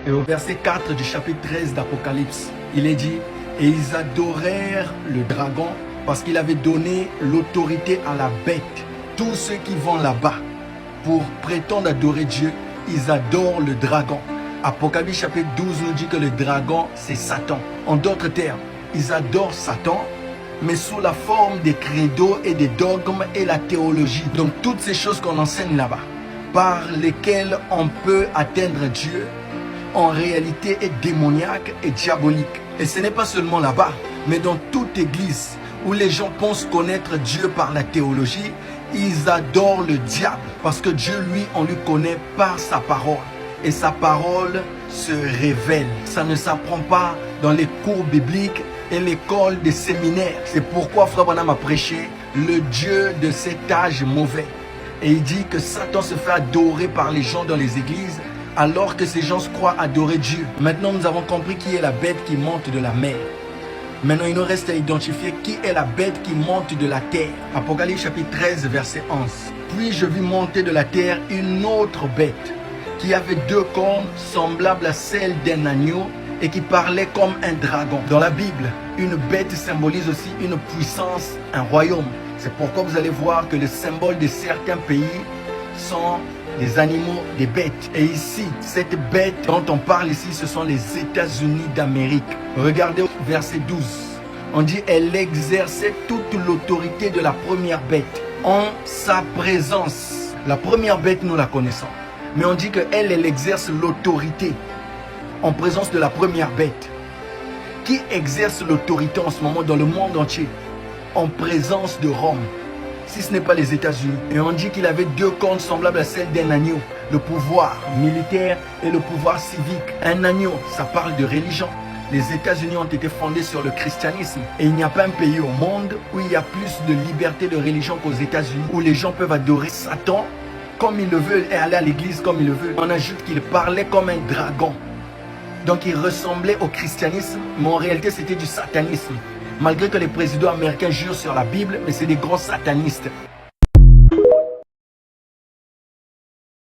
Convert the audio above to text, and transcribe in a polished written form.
Et au verset 4 du chapitre 13 d'Apocalypse, il est dit, et ils adorèrent le dragon parce qu'il avait donné l'autorité à la bête. Tous ceux qui vont là-bas pour prétendre adorer Dieu, ils adorent le dragon. Apocalypse chapitre 12 nous dit que le dragon, c'est Satan. En d'autres termes, ils adorent Satan, mais sous la forme des credos et des dogmes et la théologie. Donc toutes ces choses qu'on enseigne là-bas, par lesquelles on peut atteindre Dieu, en réalité est démoniaque et diabolique. Et ce n'est pas seulement là-bas, mais dans toute église où les gens pensent connaître Dieu par la théologie, ils adorent le diable. Parce que Dieu, lui, on lui connaît par sa parole. Et sa parole se révèle. Ça ne s'apprend pas dans les cours bibliques et l'école des séminaires. C'est pourquoi Frère Branham a prêché le Dieu de cet âge mauvais. Et il dit que Satan se fait adorer par les gens dans les églises alors que ces gens se croient adorer Dieu. Maintenant, nous avons compris qui est la bête qui monte de la mer. Maintenant, il nous reste à identifier qui est la bête qui monte de la terre. Apocalypse chapitre 13, verset 11. Puis je vis monter de la terre une autre bête qui avait deux cornes semblables à celles d'un agneau et qui parlait comme un dragon. Dans la Bible, une bête symbolise aussi une puissance, un royaume. C'est pourquoi vous allez voir que le symbole de certains pays sont des animaux, des bêtes. Et ici, cette bête dont on parle ici, ce sont les États-Unis d'Amérique. Regardez au verset 12. On dit, elle exerçait toute l'autorité de la première bête en sa présence. La première bête, nous la connaissons. Mais on dit qu'elle, elle exerce l'autorité en présence de la première bête. Qui exerce l'autorité en ce moment dans le monde entier? En présence de Rome. Si ce n'est pas les États-Unis. Et on dit qu'il avait deux cornes semblables à celles d'un agneau. Le pouvoir militaire et le pouvoir civique. Un agneau, ça parle de religion. Les États-Unis ont été fondés sur le christianisme. Et il n'y a pas un pays au monde où il y a plus de liberté de religion qu'aux États-Unis. Où les gens peuvent adorer Satan comme ils le veulent et aller à l'église comme ils le veulent. On ajoute qu'il parlait comme un dragon. Donc il ressemblait au christianisme, mais en réalité c'était du satanisme. Malgré que les présidents américains jurent sur la Bible, mais c'est des grands satanistes.